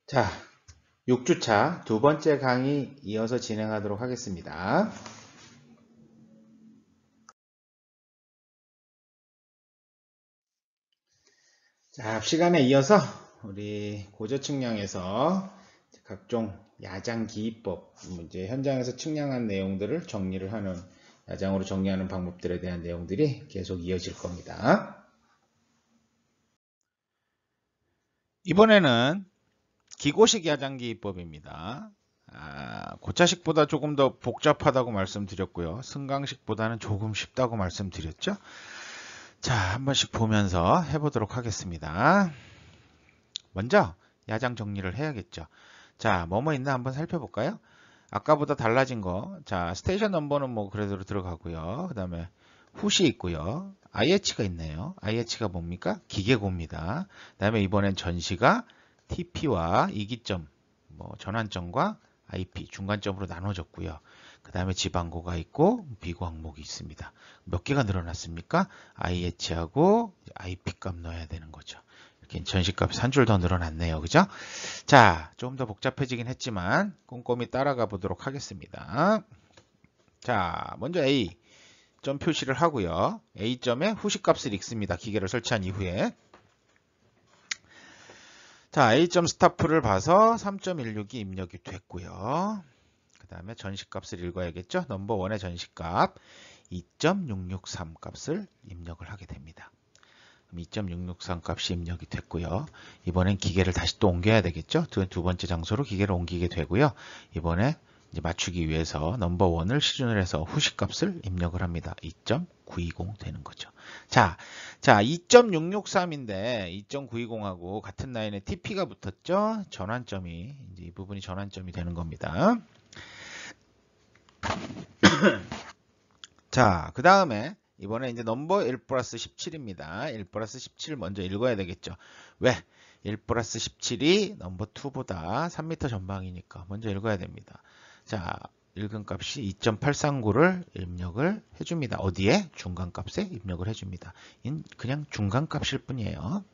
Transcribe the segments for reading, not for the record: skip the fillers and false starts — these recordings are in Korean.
자, 6주차 두 번째 강의 이어서 진행하도록 하겠습니다. 자, 시간에 이어서 우리 고저측량에서 각종 야장 기입법, 이제 현장에서 측량한 내용들을 정리를 하는, 야장으로 정리하는 방법들에 대한 내용들이 계속 이어질 겁니다. 이번에는 기고식 야장 기입법입니다. 고차식보다 조금 더 복잡하다고 말씀드렸고요. 승강식보다는 조금 쉽다고 말씀드렸죠. 자, 한 번씩 보면서 해보도록 하겠습니다. 먼저 야장 정리를 해야겠죠. 자, 뭐뭐 있나 한번 살펴볼까요? 아까보다 달라진 거. 자, 스테이션 넘버는 뭐 그래도 들어가고요. 그 다음에 훗이 있고요. IH가 있네요. IH가 뭡니까? 기계고입니다. 그 다음에 이번엔 전시가 TP와 이기점, 뭐 전환점과 IP, 중간점으로 나눠졌고요. 그 다음에 지방고가 있고 비고 항목이 있습니다. 몇 개가 늘어났습니까? IH하고 IP 값 넣어야 되는 거죠. 이렇게 전시값이 한 줄 더 늘어났네요. 그죠? 자, 좀 더 복잡해지긴 했지만 꼼꼼히 따라가 보도록 하겠습니다. 자, 먼저 A 점 표시를 하고요. A점에 후시값을 읽습니다. 기계를 설치한 이후에. 자, A점 스타프를 봐서 3.16이 입력이 됐고요. 그 다음에 전시값을 읽어야겠죠. 넘버 1의 전시값 2.663 값을 입력을 하게 됩니다. 2.663 값이 입력이 됐고요. 이번엔 기계를 다시 또 옮겨야 되겠죠. 두 번째 장소로 기계를 옮기게 되고요. 이번에 이제 맞추기 위해서 넘버 1을 시준을 해서 후시값을 입력을 합니다. 2.920 되는 거죠. 자, 2.663인데 2.920하고 같은 라인에 TP가 붙었죠. 전환점이 이제 이 부분이 전환점이 되는 겁니다. 자, 그 다음에 이번에 이제 넘버 1 플러스 17입니다. 1 플러스 17 먼저 읽어야 되겠죠. 왜? 1 플러스 17이 넘버 2보다 3m 전방이니까 먼저 읽어야 됩니다. 자, 읽은 값이 2.839를 입력을 해줍니다. 어디에? 중간값에 입력을 해줍니다. 그냥 중간값일 뿐이에요.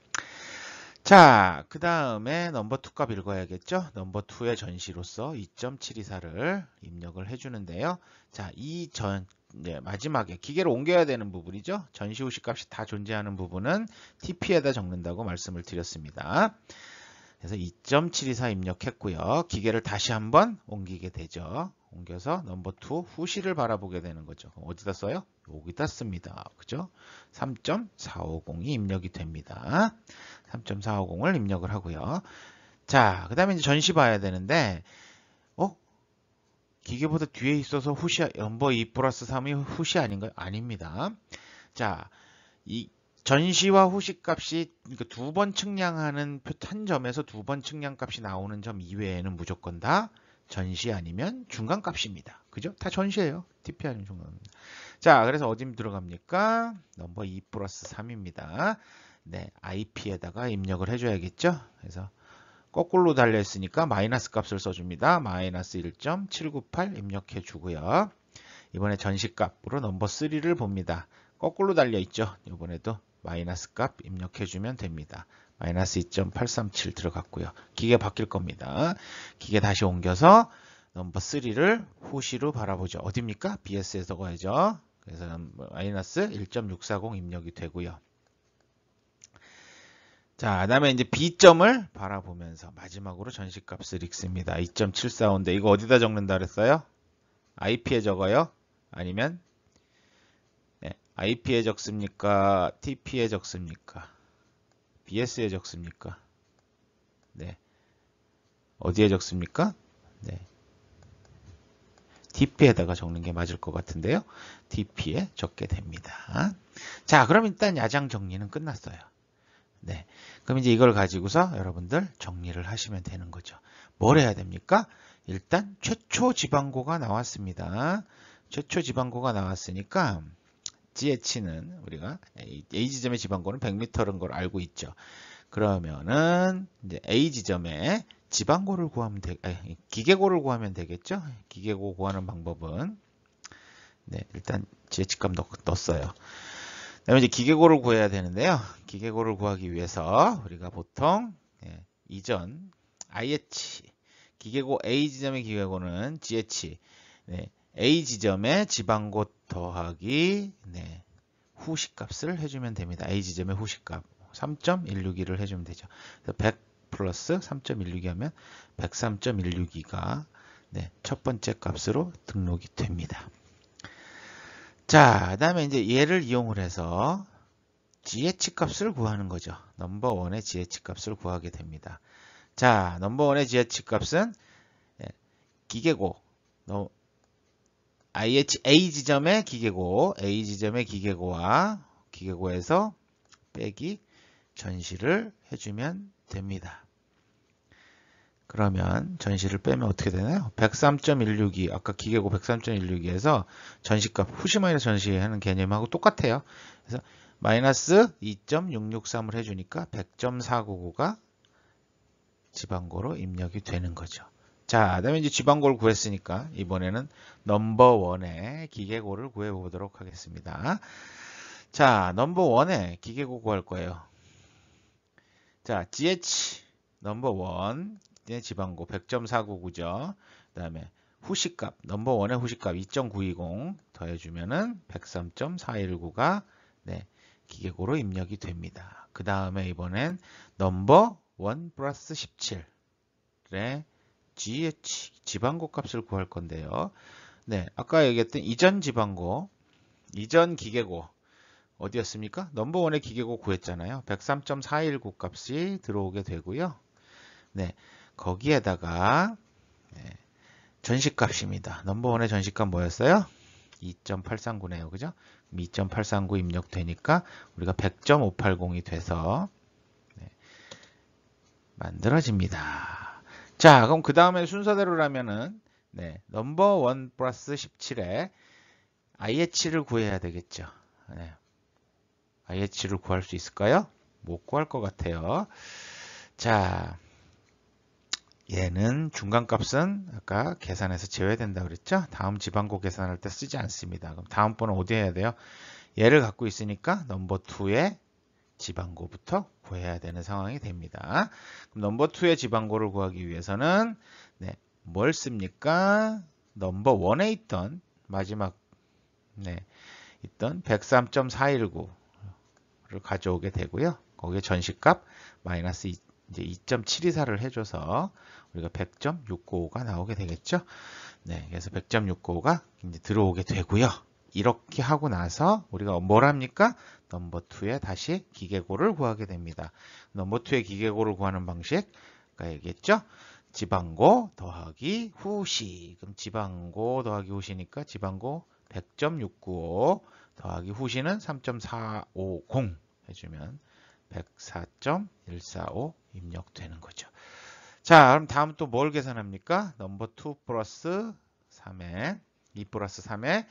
자, 그 다음에 넘버 2 값 읽어야겠죠. 넘버 2의 전시로서 2.724를 입력을 해주는데요. 자, 이제 마지막에 기계를 옮겨야 되는 부분이죠. 전시 후시 값이 다 존재하는 부분은 TP에다 적는다고 말씀을 드렸습니다. 그래서 2.724 입력했고요. 기계를 다시 한번 옮기게 되죠. 옮겨서 넘버 2 후시를 바라보게 되는 거죠. 어디다 써요? 여기다 씁니다. 그죠? 3.450이 입력이 됩니다. 3.450을 입력을 하고요. 자, 그 다음에 이제 전시 봐야 되는데, 기계보다 뒤에 있어서 후시, 넘버 2 플러스 3이 후시 아닌가요? 아닙니다. 자, 이 전시와 후시 값이 두 번 측량하는 한 점에서 두 번 측량 값이 나오는 점 이외에는 무조건 다 전시 아니면 중간 값입니다. 그죠? 다 전시예요. TP 아니면 중간입니다. 자, 그래서 어디 들어갑니까? 넘버 2 플러스 3입니다. 네, IP에다가 입력을 해줘야겠죠? 그래서 거꾸로 달려있으니까 마이너스 값을 써줍니다. 마이너스 1.798 입력해 주고요. 이번에 전시값으로 넘버 3를 봅니다. 거꾸로 달려있죠? 이번에도 마이너스 값 입력해주면 됩니다. 마이너스 2.837 들어갔고요. 기계 바뀔 겁니다. 기계 다시 옮겨서 넘버 3를 후시로 바라보죠. 어딥니까? BS에 적어야죠. 그래서 마이너스 1.640 입력이 되고요. 자, 그 다음에 이제 B점을 바라보면서 마지막으로 전시값을 읽습니다. 2.745인데 이거 어디다 적는다 그랬어요? IP에 적어요? 아니면 IP에 적습니까? TP에 적습니까? BS에 적습니까? 네. 어디에 적습니까? 네. TP에다가 적는 게 맞을 것 같은데요. TP에 적게 됩니다. 자, 그럼 일단 야장 정리는 끝났어요. 네. 그럼 이제 이걸 가지고서 여러분들 정리를 하시면 되는 거죠. 뭘 해야 됩니까? 일단 최초 지방고가 나왔습니다. 최초 지방고가 나왔으니까 GH는 우리가 A 지점의 지방고는 100m인 걸 알고 있죠. 그러면은 이제 A 지점에 지방고를 구하면 기계고를 구하면 되겠죠. 기계고 구하는 방법은 일단 GH 값 넣었어요. 그다음에 이제 기계고를 구해야 되는데요. 기계고를 구하기 위해서 우리가 보통 이전 IH 기계고 A 지점의 기계고는 GH 네, A 지점의 지방고 더하기 네, 후식값을 해주면 됩니다. A 지점의 후식값 3.162를 해주면 되죠. 100 플러스 3.162 하면 103.162가 네, 첫 번째 값으로 등록이 됩니다. 자, 그 다음에 이제 얘를 이용을 해서 GH 값을 구하는 거죠. 넘버원의 GH 값을 구하게 됩니다. 자, 넘버원의 GH 값은 기계고 IH A 지점의 기계고 A 지점의 기계고와 기계고에서 빼기 전시를 해주면 됩니다. 그러면 전시를 빼면 어떻게 되나요? 103.162 아까 기계고 103.162에서 전시값 후시 마이너스 전시하는 개념하고 똑같아요. 그래서 마이너스 2.663을 해주니까 100.499가 지방고로 입력이 되는 거죠. 자, 그다음에 이제 지방고를 구했으니까 이번에는 넘버원의 기계고를 구해보도록 하겠습니다. 자, 넘버원의 기계고 구할 거예요. 자, GH 넘버원 지방고 100.499죠. 그 다음에 후식값 넘버원의 후식값 2.920 더해주면은 103.419가 네, 기계고로 입력이 됩니다. 그 다음에 이번엔 넘버원 플러스 17의 GH 지방고 값을 구할 건데요. 네, 아까 얘기했던 이전 지방고, 이전 기계고 어디였습니까? 넘버원의 기계고 구했잖아요. 103.419 값이 들어오게 되고요. 네, 거기에다가 네, 전시값입니다. 넘버원의 전시값 뭐였어요? 2.839네요. 그죠? 2.839 입력되니까 우리가 100.580이 돼서 네, 만들어집니다. 자, 그럼 그 다음에 순서대로라면은 네, 넘버원 플러스 17에 IH를 구해야 되겠죠. 네, IH를 구할 수 있을까요? 못 구할 것 같아요. 자, 얘는 중간값은 아까 계산해서 제외된다 그랬죠? 다음 지방고 계산할 때 쓰지 않습니다. 그럼 다음번은 어디 해야 돼요? 얘를 갖고 있으니까 넘버 2의 지방고부터 구해야 되는 상황이 됩니다. 그럼 넘버 2의 지방고를 구하기 위해서는 네, 뭘 씁니까? 넘버 1에 있던 마지막 네, 있던 103.419를 가져오게 되고요. 거기에 전시값 마이너스 이제 2.724를 해줘서 우리가 100.695가 나오게 되겠죠. 네, 그래서 100.695가 이제 들어오게 되고요. 이렇게 하고 나서 우리가 뭘 합니까? 넘버 2에 다시 기계고를 구하게 됩니다. 넘버 2의 기계고를 구하는 방식 아까 얘기했죠. 지방고 더하기 후시. 그럼 지방고 더하기 후시니까 지방고 100.695 더하기 후시는 3.450 해주면 104.145 입력되는 거죠. 자, 그럼 다음 또 뭘 계산합니까? 넘버 2 플러스 3에 2 플러스 3에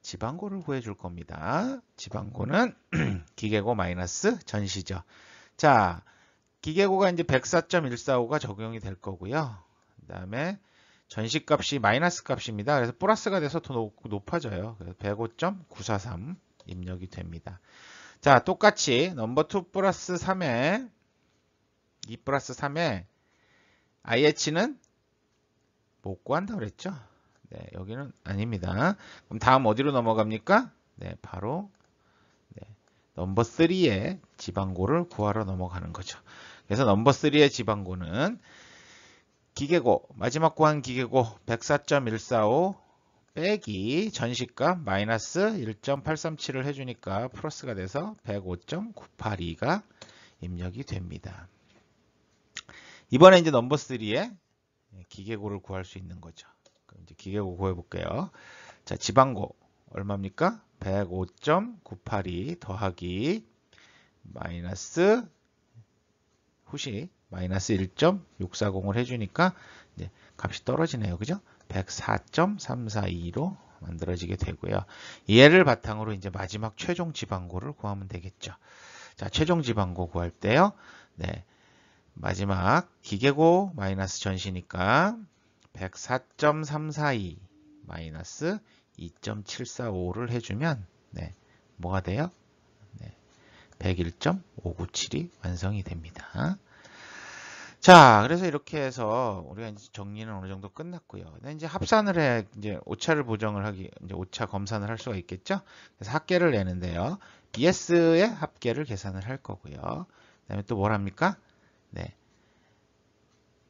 지방고를 구해줄 겁니다. 지방고는 기계고 마이너스 전시죠. 자, 기계고가 이제 104.145가 적용이 될 거고요. 그 다음에 전시값이 마이너스 값입니다. 그래서 플러스가 돼서 더 높아져요. 105.943 입력이 됩니다. 자, 똑같이 넘버 2 플러스 3에 2 플러스 3에 IH는 못 구한다 그랬죠? 네, 여기는 아닙니다. 그럼 다음 어디로 넘어갑니까? 네, 바로 네, 넘버 3의 지방고를 구하러 넘어가는 거죠. 그래서 넘버 3의 지방고는 기계고, 마지막 구한 기계고 104.145 빼기 전시값 마이너스 1.837을 해주니까 플러스가 돼서 105.982가 입력이 됩니다. 이번에 이제 넘버 3의 기계고를 구할 수 있는 거죠. 그럼 이제 기계고 구해볼게요. 자, 지방고 얼마입니까? 105.982 더하기 마이너스 후시 마이너스 1.640을 해주니까 이제 값이 떨어지네요. 그죠? 104.342로 만들어지게 되고요. 얘를 바탕으로 이제 마지막 최종 지방고를 구하면 되겠죠. 자, 최종 지방고 구할 때요. 네. 마지막 기계고 마이너스 전시니까 104.342 마이너스 2.745를 해주면 네, 뭐가 돼요? 네, 101.597이 완성이 됩니다. 자, 그래서 이렇게 해서 우리가 이제 정리는 어느 정도 끝났고요. 근데 이제 합산을 해, 이제 오차를 보정을 하기, 이제 오차 검산을 할 수가 있겠죠? 그래서 합계를 내는데요. BS의 합계를 계산을 할 거고요. 그다음에 또 뭘 합니까? 네.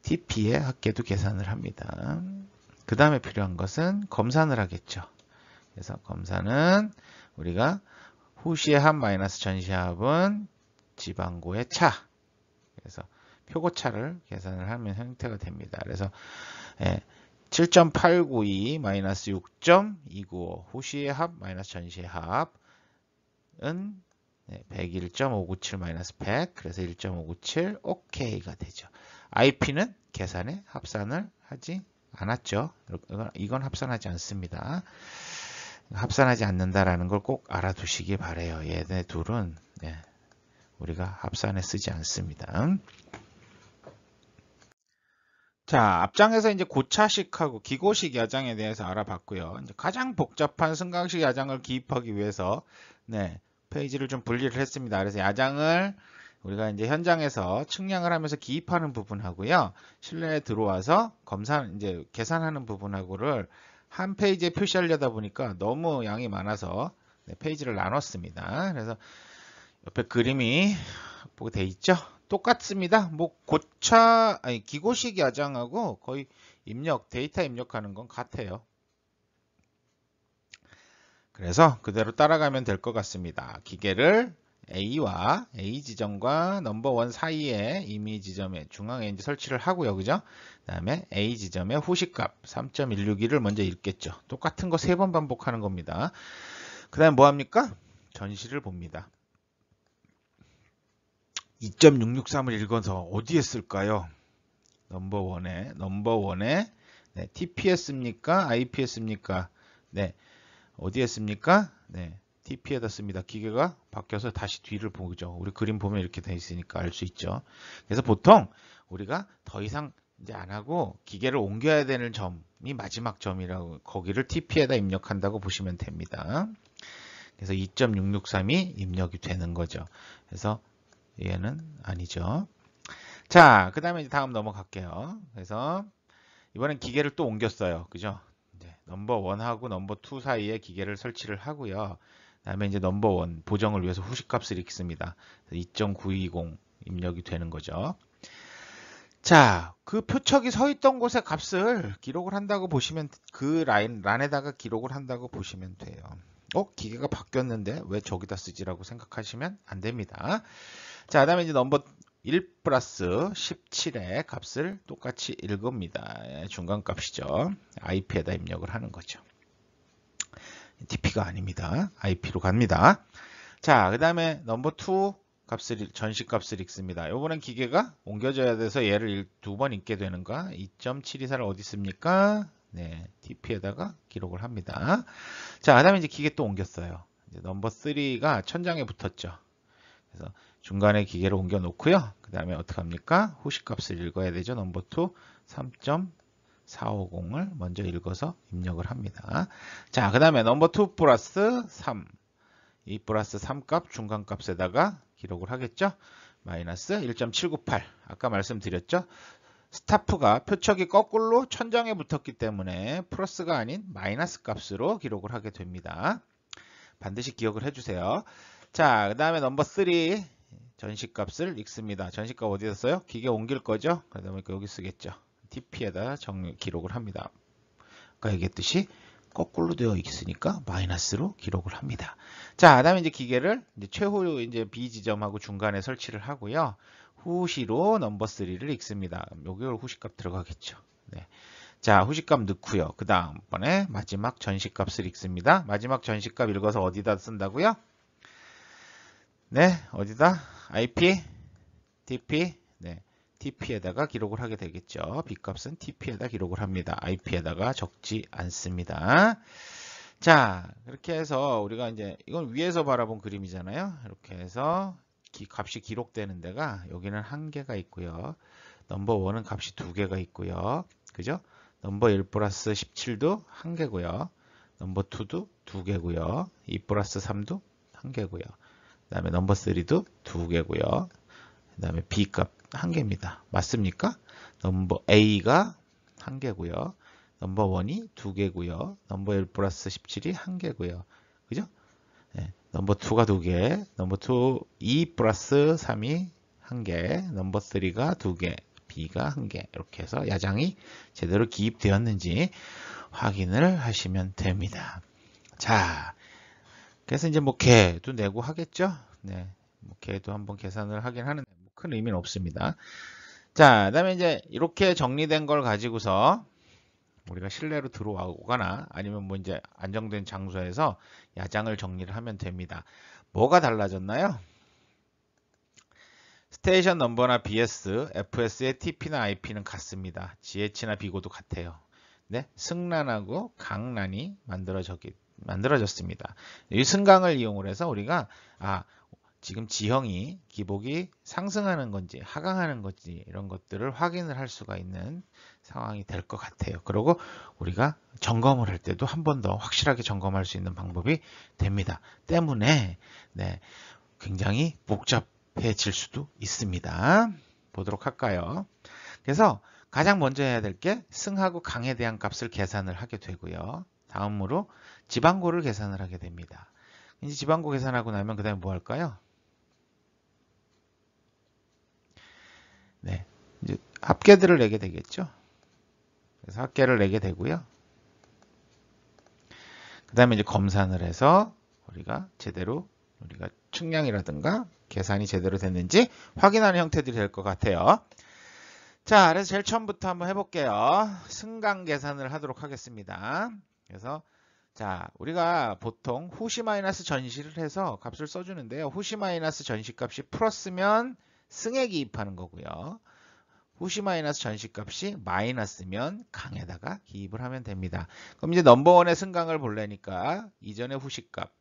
TP의 합계도 계산을 합니다. 그 다음에 필요한 것은 검산을 하겠죠. 그래서 검산은 우리가 후시의 합 마이너스 전시의 합은 지방고의 차. 그래서 표고차를 계산을 하면 형태가 됩니다. 그래서 7.892 마이너스 6.295 후시의 합 마이너스 전시의 합은 101.597 마이너스 100 그래서 1.597 OK가 되죠. IP는 계산에 합산을 하지 않았죠. 이건 합산하지 않습니다. 합산하지 않는다라는 걸 꼭 알아두시기 바래요. 얘네 둘은 우리가 합산에 쓰지 않습니다. 자, 앞장에서 이제 고차식하고 기고식 야장에 대해서 알아봤고요. 이제 가장 복잡한 승강식 야장을 기입하기 위해서 페이지를 좀 분리를 했습니다. 그래서 야장을 우리가 이제 현장에서 측량을 하면서 기입하는 부분하고요. 실내에 들어와서 이제 계산하는 부분하고를 한 페이지에 표시하려다 보니까 너무 양이 많아서 페이지를 나눴습니다. 그래서 옆에 그림이 확보가 돼 있죠? 똑같습니다. 뭐 기고식 야장하고 거의 데이터 입력하는 건 같아요. 그래서 그대로 따라가면 될 것 같습니다. 기계를 A와 A 지점과 넘버 1 사이에 이미 지점에 중앙에 이제 설치를 하고요. 그죠? 그 다음에 A 지점의 후식값 3.162를 먼저 읽겠죠. 똑같은 거 3번 반복하는 겁니다. 그 다음에 뭐 합니까? 전시를 봅니다. 2.663을 읽어서 어디에 쓸까요? 넘버 1에 TPS입니까? IPS입니까? 네. 어디에 씁니까? 네. TP에다 씁니다. 기계가 바뀌어서 다시 뒤를 보죠. 우리 그림 보면 이렇게 돼 있으니까 알 수 있죠. 그래서 보통 우리가 더 이상 이제 안 하고 기계를 옮겨야 되는 점이 마지막 점이라고 거기를 TP에다 입력한다고 보시면 됩니다. 그래서 2.663이 입력이 되는 거죠. 그래서 얘는 아니죠. 자, 그 다음에 이제 다음 넘어갈게요. 그래서 이번엔 기계를 또 옮겼어요. 그죠? 넘버 1하고 넘버 2 사이에 기계를 설치를 하고요. 그 다음에 이제 넘버 1 보정을 위해서 후식값을 읽습니다. 2.920 입력이 되는 거죠. 자, 그 표척이 서 있던 곳의 값을 기록을 한다고 보시면 그 란에다가 기록을 한다고 보시면 돼요. 기계가 바뀌었는데 왜 저기다 쓰지라고 생각하시면 안 됩니다. 자, 그 다음에 이제 넘버 1 플러스 17의 값을 똑같이 읽습니다. 중간값이죠. IP에다 입력을 하는 거죠. TP가 아닙니다. IP로 갑니다. 자, 그 다음에 넘버 2 전시값을 읽습니다. 이번엔 기계가 옮겨져야 돼서 얘를 2번 읽게 되는가? 2.724를 어디 씁니까? 네, TP에다가 기록을 합니다. 자, 그 다음에 이제 기계 또 옮겼어요. 이제 넘버 3가 천장에 붙었죠. 그래서 중간에 기계를 옮겨 놓고요. 그 다음에 어떻게 합니까? 후식값을 읽어야 되죠. 넘버 2 3.450을 먼저 읽어서 입력을 합니다. 자, 그 다음에 넘버 2 플러스 3 2 플러스 3값 중간값에다가 기록을 하겠죠. 마이너스 1.798 아까 말씀드렸죠. 스타프가 표척이 거꾸로 천장에 붙었기 때문에 플러스가 아닌 마이너스 값으로 기록을 하게 됩니다. 반드시 기억을 해주세요. 자, 그 다음에 넘버 3 전시값을 읽습니다. 전시값 어디다 써요? 기계 옮길 거죠? 그러다 보니까 여기 쓰겠죠. TP에다 기록을 합니다. 아까 얘기했듯이 거꾸로 되어 있으니까 마이너스로 기록을 합니다. 자, 그 다음에 이제 기계를 이제 최후 이제 B 지점하고 중간에 설치를 하고요. 후시로 넘버 3를 읽습니다. 여기 후시값 들어가겠죠. 네. 자, 후시값 넣고요. 그 다음번에 마지막 전시값을 읽습니다. 마지막 전시값 읽어서 어디다 쓴다고요? 네, 어디다? IP, TP, 네, TP에다가 기록을 하게 되겠죠. B값은 TP에다 기록을 합니다. IP에다가 적지 않습니다. 자, 그렇게 해서 우리가 이제 이건 위에서 바라본 그림이잖아요. 이렇게 해서 값이 기록되는 데가 여기는 1개가 있고요. 넘버 1은 값이 2개가 있고요. 그죠? 넘버 1 플러스 17도 1개고요. 넘버 2도 2개고요. 2 플러스 3도 1개고요. 그 다음에 넘버 3도 2개고요. 그 다음에 B값 1개입니다. 맞습니까? 넘버 A가 1개고요. 넘버 1이 2개고요. 넘버 1 플러스 17이 1개고요. 그죠? 네, 넘버 2가 2개, 넘버 2 플러스 3이 1개, 넘버 3가 2개, B가 1개. 이렇게 해서 야장이 제대로 기입되었는지 확인을 하시면 됩니다. 자, 그래서 이제 뭐 개도 내고 하겠죠? 네, 뭐 개도 한번 계산을 하긴 하는데 뭐 큰 의미는 없습니다. 자, 그다음에 이제 이렇게 정리된 걸 가지고서 우리가 실내로 들어오거나 아니면 뭐 이제 안정된 장소에서 야장을 정리를 하면 됩니다. 뭐가 달라졌나요? 스테이션 넘버나 BS, FS의 TP나 IP는 같습니다. GH나 비고도 같아요. 네, 승란하고 강란이 만들어졌습니다. 이 승강을 이용을 해서 우리가 지금 지형이 기복이 상승하는 건지 하강하는 건지 이런 것들을 확인을 할 수가 있는 상황이 될 것 같아요. 그리고 우리가 점검을 할 때도 한 번 더 확실하게 점검할 수 있는 방법이 됩니다. 때문에 네, 굉장히 복잡해질 수도 있습니다. 보도록 할까요? 그래서 가장 먼저 해야 될 게 승하고 강에 대한 값을 계산을 하게 되고요. 다음으로 지방고를 계산을 하게 됩니다. 이제 지방고 계산하고 나면 그 다음에 뭐 할까요? 네, 이제 합계들을 내게 되겠죠. 그래서 합계를 내게 되고요. 그 다음에 이제 검산을 해서 우리가 제대로 우리가 측량이라든가 계산이 제대로 됐는지 확인하는 형태들이 될 것 같아요. 자, 그래서 제일 처음부터 한번 해볼게요. 승강 계산을 하도록 하겠습니다. 그래서 자, 우리가 보통 후시 마이너스 전시를 해서 값을 써주는데요. 후시 마이너스 전시 값이 플러스면 승에 기입하는 거고요. 후시 마이너스 전시 값이 마이너스면 강에다가 기입을 하면 됩니다. 그럼 이제 넘버원의 승강을 보려니까 이전의 후시 값.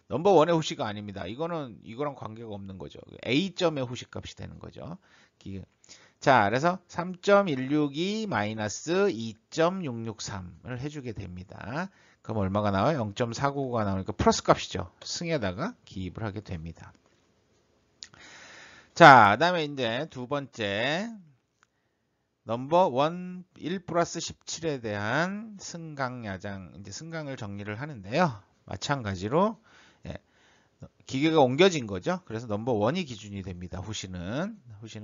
넘버원의 후시가 아닙니다. 이거랑 관계가 없는 거죠. A점의 후시 값이 되는 거죠. 자, 그래서 3.162 마이너스 2.663을 해주게 됩니다. 그럼 얼마가 나와요? 0.499가 나오니까 플러스 값이죠. 승에다가 기입을 하게 됩니다. 자, 그 다음에 이제 두 번째 넘버 1 플러스 17에 대한 승강 야장, 이제 승강을 정리를 하는데요. 마찬가지로 기계가 옮겨진 거죠. 그래서 넘버 1이 기준이 됩니다. 후시는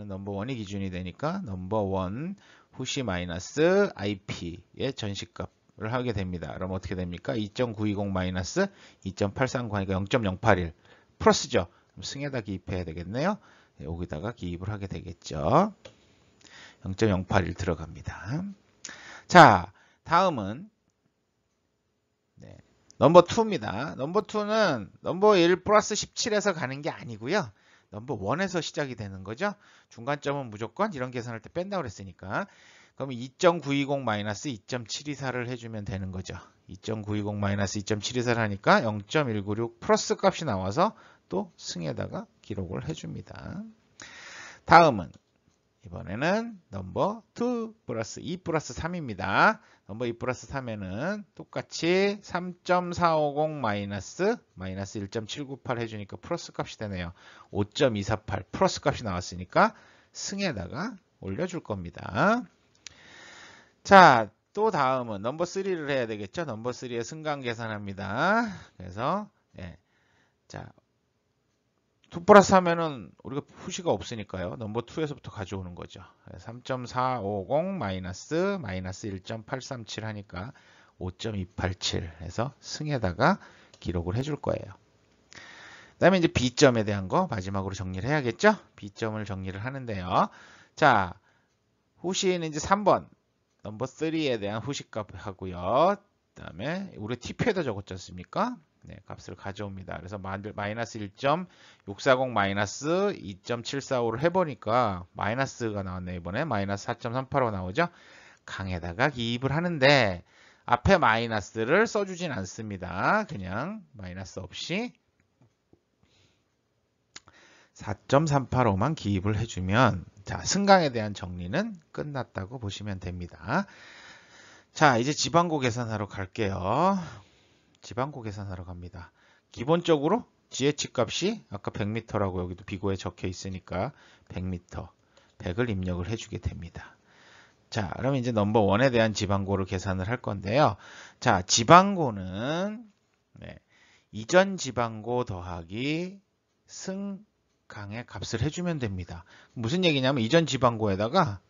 넘버 1이 기준이 되니까 넘버 1 후시 마이너스 IP의 전시값을 하게 됩니다. 그럼 어떻게 됩니까? 2.920 마이너스 2.839 하니까 0.081 플러스죠. 그럼 승에다 기입해야 되겠네요. 여기다가 기입을 하게 되겠죠. 0.081 들어갑니다. 자, 다음은 넘버 2입니다. 넘버 2는 넘버 1 플러스 17에서 가는 게 아니고요. 넘버 1에서 시작이 되는 거죠. 중간점은 무조건 이런 계산할 때 뺀다고 그랬으니까. 그럼 2.920 마이너스 2.724를 해주면 되는 거죠. 2.920 마이너스 2.724를 하니까 0.196 플러스 값이 나와서 또 승에다가 기록을 해줍니다. 다음은 이번에는 넘버 2 플러스 2 플러스 3입니다. 넘버 2 플러스 3에는 똑같이 3.450 마이너스 1.798 해주니까 플러스 값이 되네요. 5.248 플러스 값이 나왔으니까 승에다가 올려줄 겁니다. 자, 또 다음은 넘버 3를 해야 되겠죠. 넘버 3의 승강 계산합니다. 그래서 자, 2 플러스 하면은 우리가 후시가 없으니까요. 넘버 2에서부터 가져오는 거죠. 3.450 마이너스 1.837 하니까 5.287 해서 승에다가 기록을 해줄 거예요. 그 다음에 이제 B점에 대한 거 마지막으로 정리를 해야겠죠. B점을 정리를 하는데요. 자, 후시는 이제 3번 넘버 3에 대한 후시값 하고요. 그 다음에 우리 T표에다 적었지 않습니까? 네, 값을 가져옵니다. 그래서 마이너스 1.640 마이너스 2.745를 해보니까 마이너스가 나왔네요. 이번에 마이너스 4.385 나오죠. 강에다가 기입을 하는데 앞에 마이너스를 써주진 않습니다. 그냥 마이너스 없이 4.385만 기입을 해주면 자, 승강에 대한 정리는 끝났다고 보시면 됩니다. 자, 이제 지방고 계산하러 갈게요. 지방고 계산하러 갑니다. 기본적으로 GH 값이 아까 100m라고 여기도 비고에 적혀 있으니까 100m. 100을 입력을 해주게 됩니다. 자, 그러면 이제 넘버 1에 대한 지방고를 계산을 할 건데요. 자, 지방고는 이전 지방고 더하기 승강의 값을 해주면 됩니다. 무슨 얘기냐면 이전 지방고에다가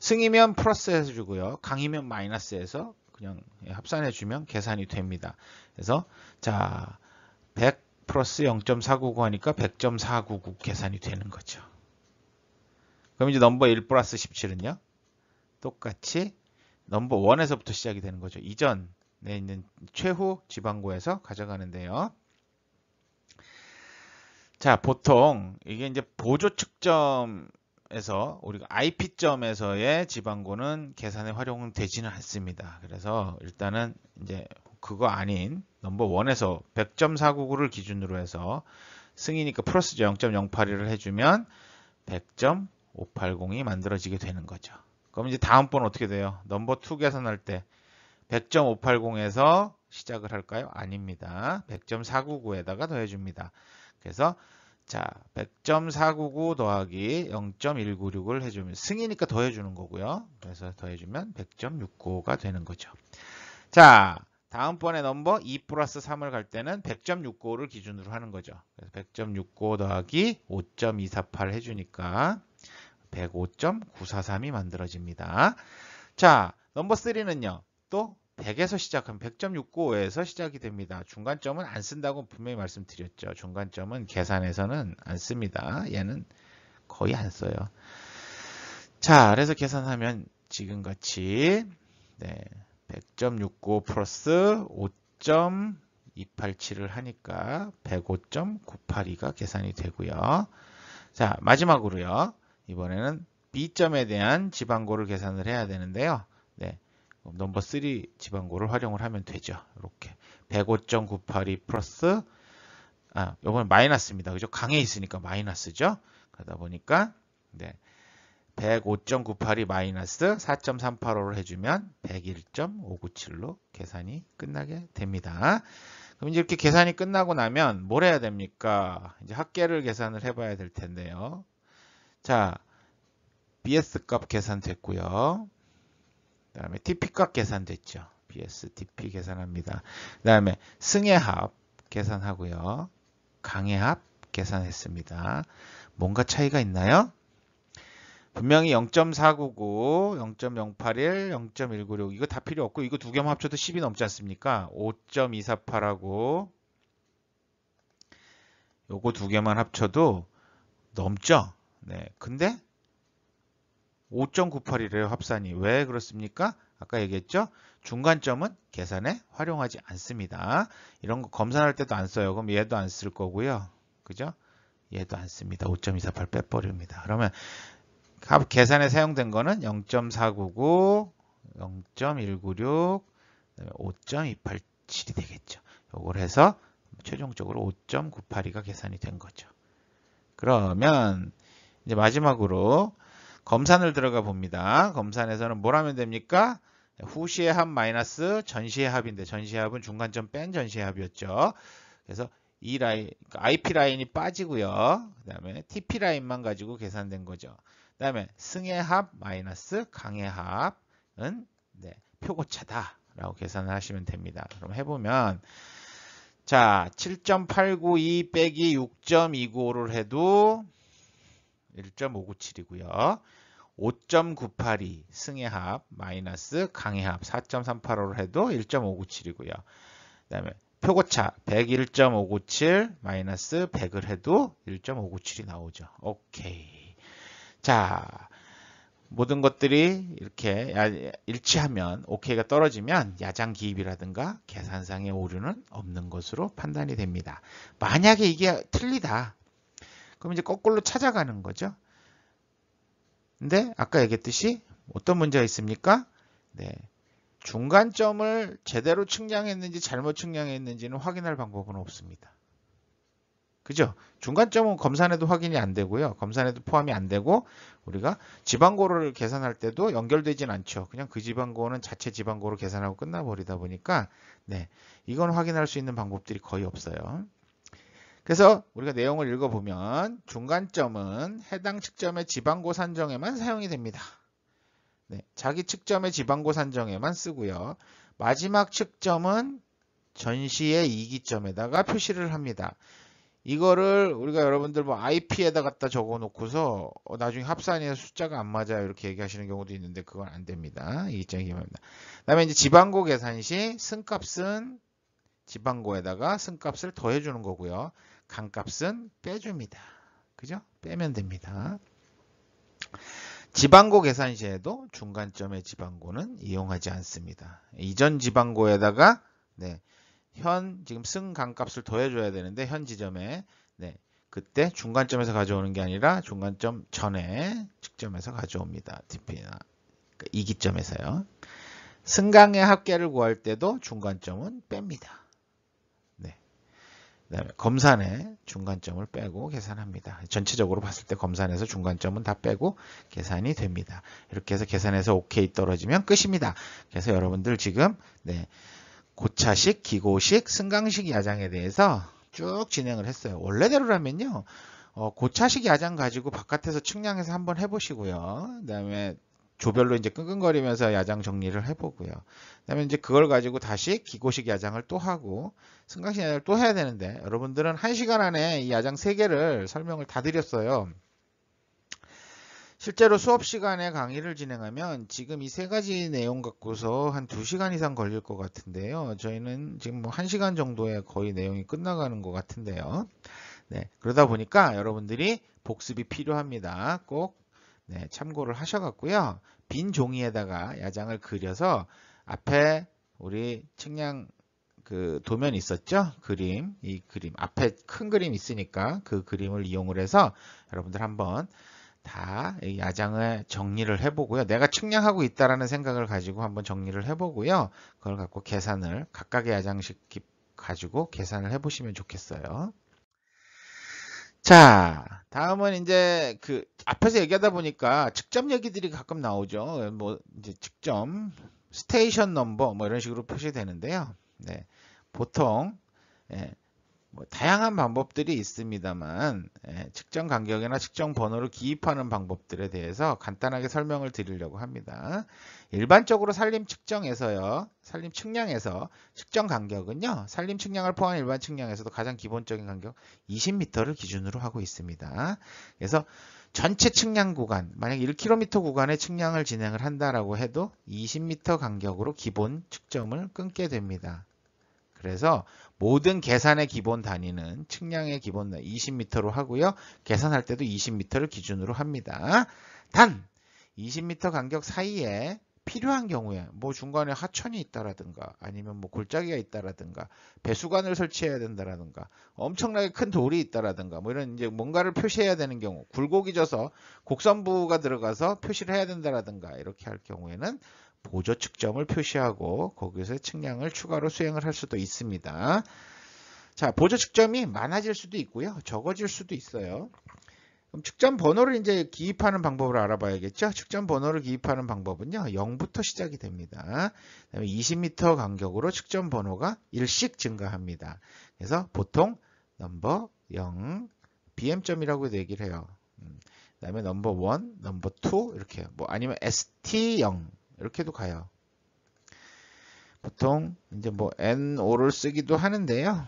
승이면 플러스 해주고요. 강이면 마이너스 해서 그냥 합산해주면 계산이 됩니다. 그래서 자, 100 플러스 0.499 하니까 100.499 계산이 되는 거죠. 그럼 이제 넘버 1 플러스 17은요? 똑같이 넘버 1에서부터 시작이 되는 거죠. 이전에 있는 최후 지방고에서 가져가는데요. 자, 보통 이게 이제 보조 측점에서 우리가 IP점에서의 지방고는 계산에 활용은 되지는 않습니다. 그래서 일단은 이제 그거 아닌 넘버 1에서 100.499를 기준으로 해서 승이니까 플러스 0.082를 해주면 100.580이 만들어지게 되는 거죠. 그럼 이제 다음번 어떻게 돼요? 넘버 2 계산할 때 100.580에서 시작을 할까요? 아닙니다. 100.499에다가 더해줍니다. 그래서 자, 100.499 더하기 0.196을 해주면 승이니까 더해주는 거고요. 그래서 더해주면 100.695가 되는 거죠. 자, 다음번에 넘버 2 플러스 3을 갈 때는 100.695를 기준으로 하는 거죠. 그래서 100.695 더하기 5.248 해주니까 105.943이 만들어집니다. 자, 넘버 3는요. 또 100에서 시작하면 100.695에서 시작이 됩니다. 중간점은 안 쓴다고 분명히 말씀드렸죠. 중간점은 계산에서는 안 씁니다. 얘는 거의 안 써요. 자, 그래서 계산하면 지금같이 100.695 플러스 5.287을 하니까 105.982가 계산이 되고요. 자, 마지막으로요. 이번에는 B점에 대한 지방고를 계산을 해야 되는데요. 넘버 3 지방고를 활용을 하면 되죠. 이렇게 105.982 플러스 이건 마이너스입니다. 그죠? 강에 있으니까 마이너스죠. 그러다 보니까 105.982 마이너스 4.385를 해주면 101.597로 계산이 끝나게 됩니다. 그럼 이제 이렇게 계산이 끝나고 나면 뭘 해야 됩니까? 이제 합계를 계산을 해봐야 될 텐데요. 자, BS 값 계산됐고요. 그 다음에 TP 값 계산됐죠. BS, TP 계산합니다. 그 다음에 승의 합 계산하고요. 강의 합 계산했습니다. 뭔가 차이가 있나요? 분명히 0.499, 0.081, 0.196 이거 다 필요 없고 이거 두 개만 합쳐도 10이 넘지 않습니까? 5.248하고 요거 두 개만 합쳐도 넘죠? 근데 5.98이래요, 합산이. 왜 그렇습니까? 아까 얘기했죠? 중간점은 계산에 활용하지 않습니다. 이런 거 검산할 때도 안 써요. 그럼 얘도 안 쓸 거고요. 그죠? 얘도 안 씁니다. 5.248 빼버립니다. 그러면 계산에 사용된 거는 0.499, 0.196, 5.287이 되겠죠. 요걸 해서 최종적으로 5.982가 계산이 된 거죠. 그러면 이제 마지막으로 검산을 들어가 봅니다. 검산에서는 뭘 하면 됩니까? 후시의 합 마이너스 전시의 합인데 전시의 합은 중간점 뺀 전시의 합이었죠. 그래서 이 라인, IP 라인이 빠지고요. 그 다음에 TP 라인만 가지고 계산된 거죠. 그 다음에 승의 합 마이너스 강의 합은 표고차다라고 계산을 하시면 됩니다. 그럼 해보면 자 7.892 빼기 6.295를 해도 1.597이고요. 5.982 승의 합 마이너스 강의 합 4.385를 해도 1.597이고요. 그 다음에 표고차 101.597 마이너스 100을 해도 1.597이 나오죠. 오케이. 자, 모든 것들이 이렇게 일치하면 OK가 떨어지면 야장 기입이라든가 계산상의 오류는 없는 것으로 판단이 됩니다. 만약에 이게 틀리다. 그럼 이제 거꾸로 찾아가는 거죠. 근데 아까 얘기했듯이 어떤 문제가 있습니까? 중간점을 제대로 측량했는지 잘못 측량했는지는 확인할 방법은 없습니다. 그죠? 중간점은 검산해도 확인이 안 되고요. 검산해도 포함이 안 되고 우리가 지방고를 계산할 때도 연결되진 않죠. 그냥 그 지방고는 자체 지방고로 계산하고 끝나버리다 보니까 이건 확인할 수 있는 방법들이 거의 없어요. 그래서 우리가 내용을 읽어보면 중간점은 해당 측점의 지방고 산정에만 사용이 됩니다. 네, 자기 측점의 지방고 산정에만 쓰고요. 마지막 측점은 전시의 이기점에다가 표시를 합니다. 이거를 우리가 여러분들 뭐 IP에다 갖다 적어 놓고서 나중에 합산해서 숫자가 안 맞아요 이렇게 얘기하시는 경우도 있는데 그건 안 됩니다. 이기점이 기본입니다. 그다음에 이제 지방고 계산 시 승값은 지방고에다가 승값을 더해 주는 거고요. 강값은 빼줍니다. 그죠? 빼면 됩니다. 지방고 계산 시에도 중간점의 지방고는 이용하지 않습니다. 이전 지방고에다가 지금 승 강값을 더해줘야 되는데 현 지점에 그때 중간점에서 가져오는 게 아니라 중간점 전에 측점에서 가져옵니다. DP나 그러니까 이기점에서요. 승강의 합계를 구할 때도 중간점은 뺍니다. 그다음에 검산에 중간점을 빼고 계산합니다. 전체적으로 봤을 때 검산에서 중간점은 다 빼고 계산이 됩니다. 이렇게 해서 계산해서 OK 떨어지면 끝입니다. 그래서 여러분들 지금 고차식, 기고식, 승강식 야장에 대해서 쭉 진행을 했어요. 원래대로라면요. 고차식 야장 가지고 바깥에서 측량해서 한번 해보시고요. 그다음에 조별로 이제 끙끙거리면서 야장 정리를 해보고요. 그다음에 이제 그걸 가지고 다시 기고식 야장을 또 하고 승강식 야장을 또 해야 되는데 여러분들은 1시간 안에 이 야장 3개를 설명을 다 드렸어요. 실제로 수업 시간에 강의를 진행하면 지금 이 3가지 내용 갖고서 한 2시간 이상 걸릴 것 같은데요. 저희는 지금 뭐 1시간 정도에 거의 내용이 끝나가는 것 같은데요. 그러다 보니까 여러분들이 복습이 필요합니다. 꼭 참고를 하셔갖고요. 빈 종이에다가 야장을 그려서 앞에 우리 측량 그 도면 있었죠? 그림, 이 그림 앞에 큰 그림 있으니까 그 그림을 이용을 해서 여러분들 한번 다 야장을 정리를 해보고요. 내가 측량하고 있다라는 생각을 가지고 한번 정리를 해보고요. 그걸 갖고 계산을 각각의 야장식 가지고 계산을 해보시면 좋겠어요. 자, 다음은 이제 그 앞에서 얘기하다 보니까 측점 얘기들이 가끔 나오죠. 뭐 이제 측점, 스테이션 넘버 뭐 이런 식으로 표시되는데요. 보통 뭐 다양한 방법들이 있습니다만 측정 간격이나 측정 번호를 기입하는 방법들에 대해서 간단하게 설명을 드리려고 합니다. 일반적으로 산림 측량에서 측정 간격은요. 산림 측량을 포함한 일반 측량에서도 가장 기본적인 간격 20m를 기준으로 하고 있습니다. 그래서 전체 측량 구간, 만약 1km 구간의 측량을 진행을 한다라고 해도 20m 간격으로 기본 측점을 끊게 됩니다. 그래서 모든 계산의 기본 단위는 측량의 기본 단위 20m로 하고요. 계산할 때도 20m를 기준으로 합니다. 단 20m 간격 사이에 필요한 경우에 뭐 중간에 하천이 있다라든가 아니면 뭐 골짜기가 있다라든가 배수관을 설치해야 된다라든가 엄청나게 큰 돌이 있다라든가 뭐 이런 이제 뭔가를 표시해야 되는 경우 굴곡이 져서 곡선부가 들어가서 표시를 해야 된다라든가 이렇게 할 경우에는 보조 측점을 표시하고 거기서 측량을 추가로 수행을 할 수도 있습니다. 자, 보조 측점이 많아질 수도 있고요. 적어질 수도 있어요. 그럼 측점 번호를 이제 기입하는 방법을 알아봐야겠죠. 측점 번호를 기입하는 방법은요. 0부터 시작이 됩니다. 그다음에 20m 간격으로 측점 번호가 1씩 증가합니다. 그래서 보통 넘버 0, BM점이라고 얘기를 해요. 그다음에 넘버 1, 넘버 2 이렇게 뭐 아니면 ST0 이렇게도 가요. 보통 이제 뭐 N5를 쓰기도 하는데요.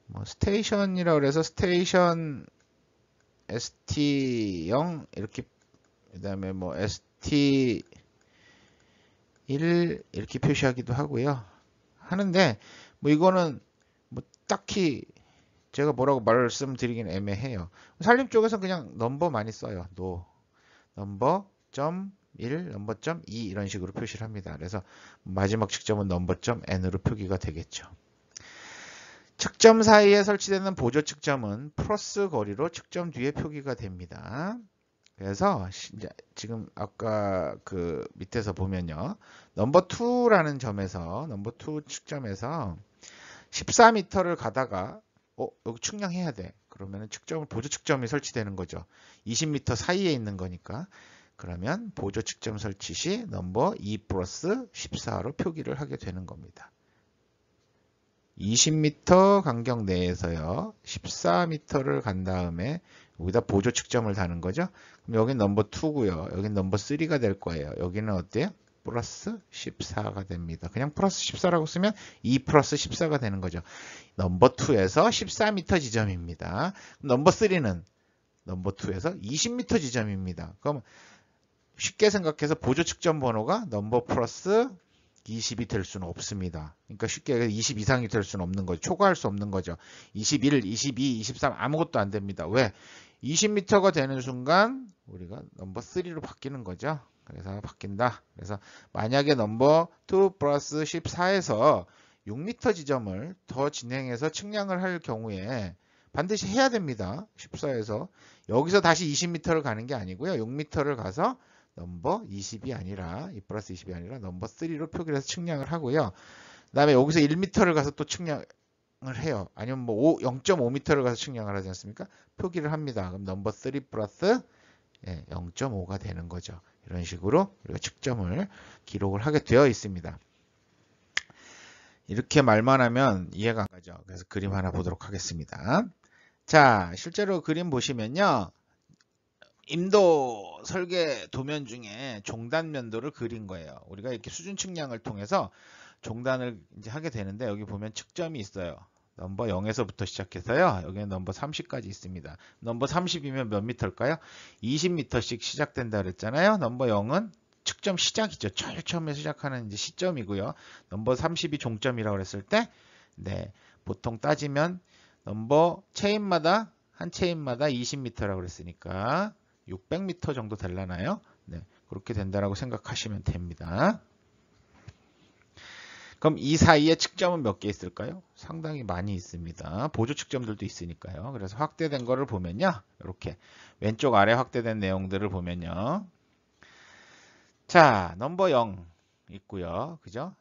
뭐 스테이션이라고 그래서 스테이션 ST0 이렇게 그다음에 뭐 ST1 이렇게 표시하기도 하고요. 하는데 뭐 이거는 뭐 딱히 제가 뭐라고 말씀드리긴 애매해요. 산림 쪽에서 그냥 넘버 많이 써요. 넘버 점 1, 넘버점 2 이런 식으로 표시를 합니다. 그래서 마지막 측점은 넘버점 n으로 표기가 되겠죠. 측점 사이에 설치되는 보조 측점은 플러스 거리로 측점 뒤에 표기가 됩니다. 그래서 지금 아까 그 밑에서 보면요. 넘버 2라는 점에서 넘버 2 측점에서 14m를 가다가 여기 측량해야 돼. 그러면 보조 측점이 설치되는 거죠. 20m 사이에 있는 거니까. 그러면 보조 측점 설치 시 넘버 2 플러스 14로 표기를 하게 되는 겁니다. 20m 간격 내에서요. 14m를 간 다음에 여기다 보조 측점을 다는 거죠. 그럼 여긴 넘버 2고요. 여긴 넘버 3가 될 거예요. 여기는 어때요? 플러스 14가 됩니다. 그냥 플러스 14라고 쓰면 2 플러스 14가 되는 거죠. 넘버 2에서 14m 지점입니다. 넘버 3는 넘버 2에서 20m 지점입니다. 그럼 쉽게 생각해서 보조 측점 번호가 넘버 플러스 20이 될 수는 없습니다. 그러니까 쉽게 20 이상이 될 수는 없는 거죠. 초과할 수 없는 거죠. 21, 22, 23 아무것도 안 됩니다. 왜? 20m가 되는 순간 우리가 넘버 3로 바뀌는 거죠. 그래서 바뀐다. 그래서 만약에 넘버 2 플러스 14에서 6m 지점을 더 진행해서 측량을 할 경우에 반드시 해야 됩니다. 14에서 여기서 다시 20m를 가는 게 아니고요. 6m를 가서 넘버 20이 아니라 2 플러스 20이 아니라 넘버 3로 표기를 해서 측량을 하고요. 그 다음에 여기서 1m를 가서 또 측량을 해요. 아니면 뭐 0.5m를 가서 측량을 하지 않습니까? 표기를 합니다. 그럼 넘버 3 플러스 0.5가 되는 거죠. 이런 식으로 우리가 측점을 기록을 하게 되어 있습니다. 이렇게 말만 하면 이해가 안 가죠. 그래서 그림 하나 보도록 하겠습니다. 자, 실제로 그림 보시면요. 임도 설계 도면 중에 종단 면도를 그린 거예요. 우리가 이렇게 수준 측량을 통해서 종단을 이제 하게 되는데 여기 보면 측점이 있어요. 넘버 0에서부터 시작해서요. 여기는 넘버 30까지 있습니다. 넘버 30이면 몇 미터일까요? 20m씩 시작된다 그랬잖아요. 넘버 0은 측점 시작이죠. 제일 처음에 시작하는 이제 시점이고요. 넘버 30이 종점이라고 그랬을 때, 네, 보통 따지면 넘버 체인마다 한 체인마다 20m라고 그랬으니까 600m 정도 되려나요? 네, 그렇게 된다라고 생각하시면 됩니다. 그럼 이 사이에 측점은 몇 개 있을까요? 상당히 많이 있습니다. 보조 측점들도 있으니까요. 그래서 확대된 거를 보면요. 이렇게 왼쪽 아래 확대된 내용들을 보면요. 자, 넘버 0 있고요. 그죠?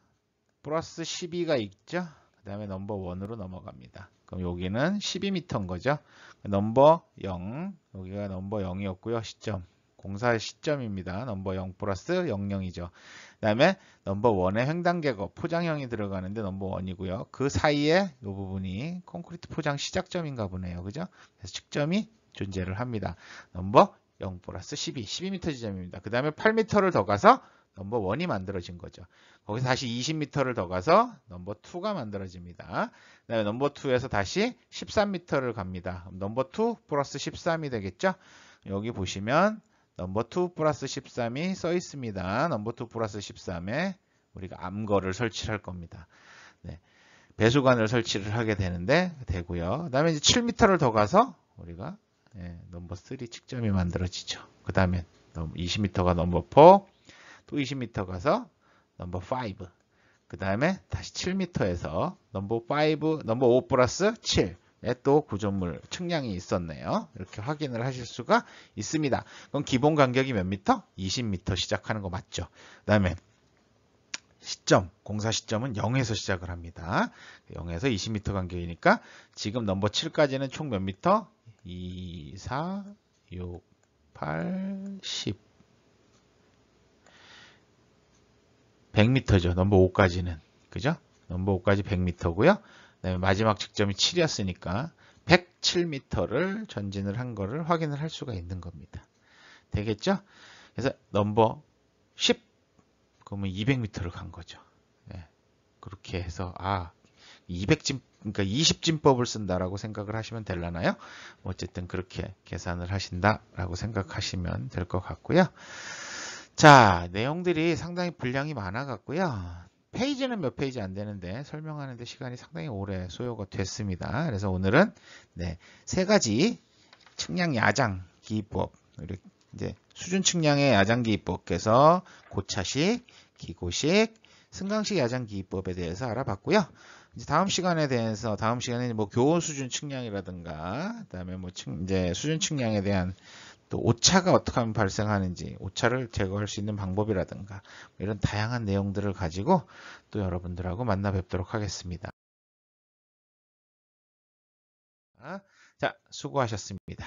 플러스 12가 있죠? 그 다음에 넘버 1으로 넘어갑니다. 그럼 여기는 12m인 거죠. 넘버 0, 여기가 넘버 0이었고요. 시점, 공사 시점입니다. 넘버 0 플러스 00이죠. 그 다음에 넘버 1에 횡단계거, 포장형이 들어가는데 넘버 1이고요. 그 사이에 이 부분이 콘크리트 포장 시작점인가 보네요. 그죠? 그래서 측점이 존재를 합니다. 넘버 0 플러스 12m 지점입니다. 그 다음에 8m를 더 가서 넘버 1이 만들어진 거죠. 거기서 다시 20m를 더 가서 넘버 2가 만들어집니다. 그 다음에 넘버 2에서 다시 13m를 갑니다. 넘버 2 플러스 13이 되겠죠? 여기 보시면 넘버 2 플러스 13이 써 있습니다. 넘버 2 플러스 13에 우리가 암거를 설치할 겁니다. 네. 배수관을 설치를 하게 되고요. 그 다음에 이제 7m를 더 가서 우리가 넘버 3 측점이 만들어지죠. 그 다음에 20m가 넘버 4, 또 20m 가서 넘버 5, 그 다음에 다시 7m에서 넘버 5 플러스 7에 또 구조물 측량이 있었네요. 이렇게 확인을 하실 수가 있습니다. 그럼 기본 간격이 몇 미터? 20m 시작하는 거 맞죠? 그 다음에 시점, 공사 시점은 0에서 시작을 합니다. 0에서 20m 간격이니까 지금 넘버 7까지는 총 몇 미터? 2, 4, 6, 8, 10. 100m죠. 넘버 5까지는. 그죠? 넘버 5까지 100m고요. 그다음에 마지막 측점이 7이었으니까 107m를 전진을 한 거를 확인을 할 수가 있는 겁니다. 되겠죠? 그래서 넘버 10, 그러면 200m를 간 거죠. 네. 그렇게 해서 200그러니까 20진법을 쓴다라고 생각을 하시면 되려나요? 어쨌든 그렇게 계산을 하신다라고 생각하시면 될 것 같고요. 자, 내용들이 상당히 분량이 많아 갖고요. 페이지는 몇 페이지 안 되는데 설명하는데 시간이 상당히 오래 소요가 됐습니다. 그래서 오늘은 세 가지 측량 야장 기법, 이제 수준 측량의 야장 기법께서 고차식, 기고식, 승강식 야장 기법에 대해서 알아봤고요. 이제 다음 시간에는 뭐 교원 수준 측량이라든가, 그다음에 뭐 이제 수준 측량에 대한 또 오차가 어떻게 하면 발생하는지, 오차를 제거할 수 있는 방법이라든가 이런 다양한 내용들을 가지고 또 여러분들하고 만나 뵙도록 하겠습니다. 자, 수고하셨습니다.